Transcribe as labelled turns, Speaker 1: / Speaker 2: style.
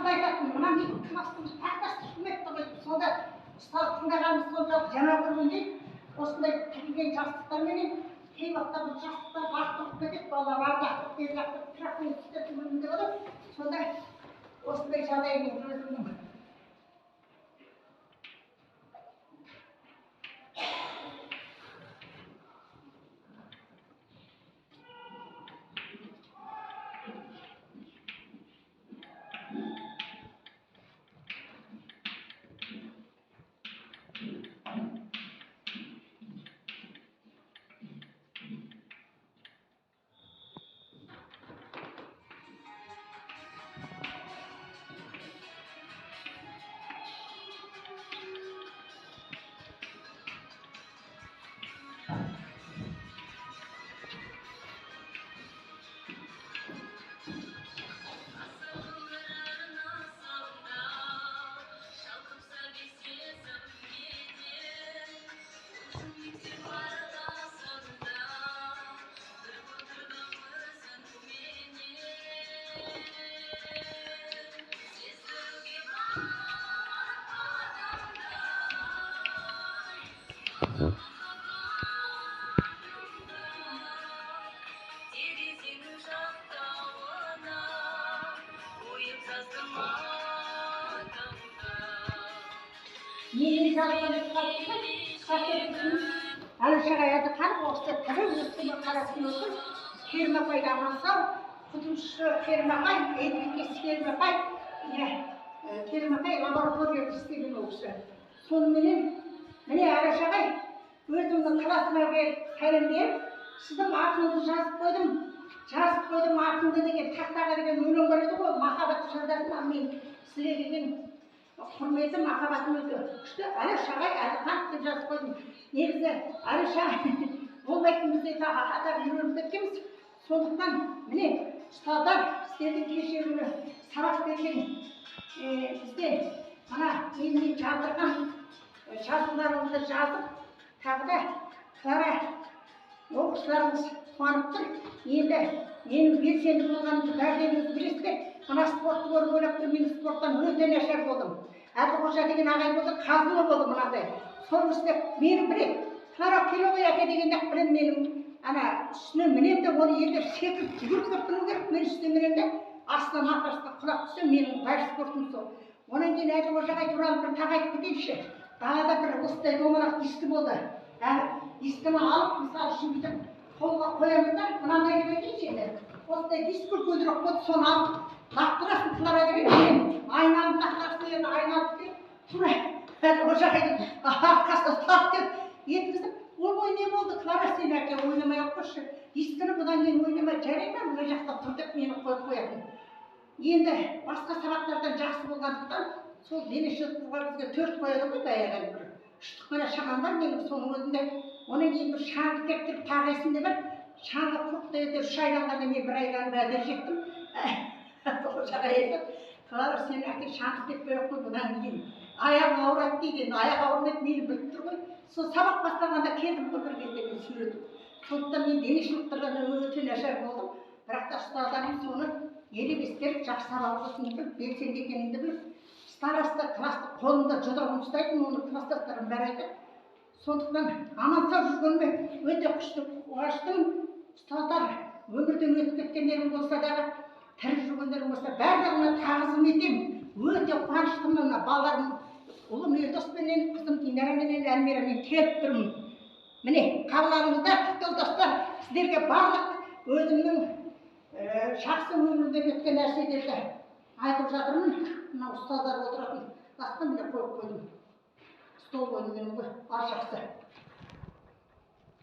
Speaker 1: сонда айтатын, мына менің класстың тақтасы құрметті ғой, сонда ұстаз тыңдағанымыз сонда жаңа көргендей, осындай тігілген жастықтарменен кей уақытта бұл жастықтар бақтырып кетеді, балалар ардақтырып, бер жақтырып, трақпен түстетіп өмірінде болады. Сонда осындай жағдаймен өзімнің Алашаға язы қарып, осы тірі өстіме қарасын өтір, Кермақайда амансау, құтылшы Кермақай, Едбекес Кермақай, Кермақай лаборатория істеген оқысы. Соныменен, міне Алашағай, өзімнің классыма беріп сәлемдеп, сіздің атыңызды жазып қойдым атыңды деген тақтаға деген өлең бар еді ғой, махаббат жолдасынан мен сізге деген құрметім, махаббатым өте күшті. Алашағай Әліхан деп жазып қойдым. Негізі Алашағай болмайтын бізде атап үйреніп кеткенбіз. Сондықтан міне ұстаздар сіздердің кеше күні сабақ берген бізде мына менімен жаздырған жазуларыңызды жазып, тағы да Клара оқушыларымыз қуанып тұр. Енді менің белсенді болғанымды бәрдеріңіз білесіздер. Мына спортты көріп ойлап тұр, мен спорттан өте нашар болдым. Әбілқожа деген ағай болды, қазылы болды мынадай. Сол істеп мені біледі. Клара келе ғой әке дегенде білем менің ана үстіне мінем де оны егер секіріп жүгіріп келіп тұру керек, мен үстіне мінем де астынан арқасына құлап түссе менің бар спортым сол. Онан кейін Әбілқожа ағай туралы бір тағы айтып кетейінші. Далада бір осындай домалақ дискі болды. Дискіні алып, мысалы үшін бүйтіп қолға қоямын да, мынандай деп айтайыншы енді. Осындай диск көзірек болды, соны алып лақтырасың Клара деген мен айналып лақтырасың енді айналып келіп тура Әбілқожа ағайдың арқасына тап деп еткізіп, ой не болды Клара, сен әке ойнамай ақ қойшы, дискіні бұдан кейін ойнамай жарай ма, мына жақта тұр деп мені қойып қоятын. Енді басқа сабақтардан жақсы болғандықтан сол дене шынықтыруға бізге 4 қояды ғой, баяғы бір үштік қана шамам бар менің соның өзінде. Онан кейін бір шаңғы кептіріп тағы есімде бар, шаңғы құрықты ете 3 айдан мен 1 айдан бәдер жеттім. Қожаға айтып, Клара, сен әке шаңғы теппей ақ қой, бұдан кейін аяғың ауырады дейді. Аяқ ауырмайды, мені біліп тұр ғой. Сол сабақ бастағанда келдім ғой бір кезде мен сүйретіп. Сондықтан мен дене шынықтырғаннан өте нашар болдым. Бірақ та ұстаздарым соны елеместер, жақсы сабақ болсын деп белсенді екенімді біліп, староста класты қолында жұдырығын ұстайтын, оны класстастарым бәрі айтады. Сондықтан аман сау жүргеніме өте күшті қуаныштымын. Ұстаздар, өмірден өтіп кеткендерім болса дағы, тірі жүргендерім болса, барлығына тағзым етемін. Өте қуаныштымын, мына балаларым, ұлым Елдоспенен, қызым Динараменен, Әлмирамен келіп тұрмын. Міне, қабыл алыңыздар, құтты достар, сіздерге барлық өзімнің жақсы өмірден өткен нәрселерді айтып жатырмын. Мына ұстаздар отыратын басқа міне қойып қойдым. Стол ойнаған ғой, ар жақсы.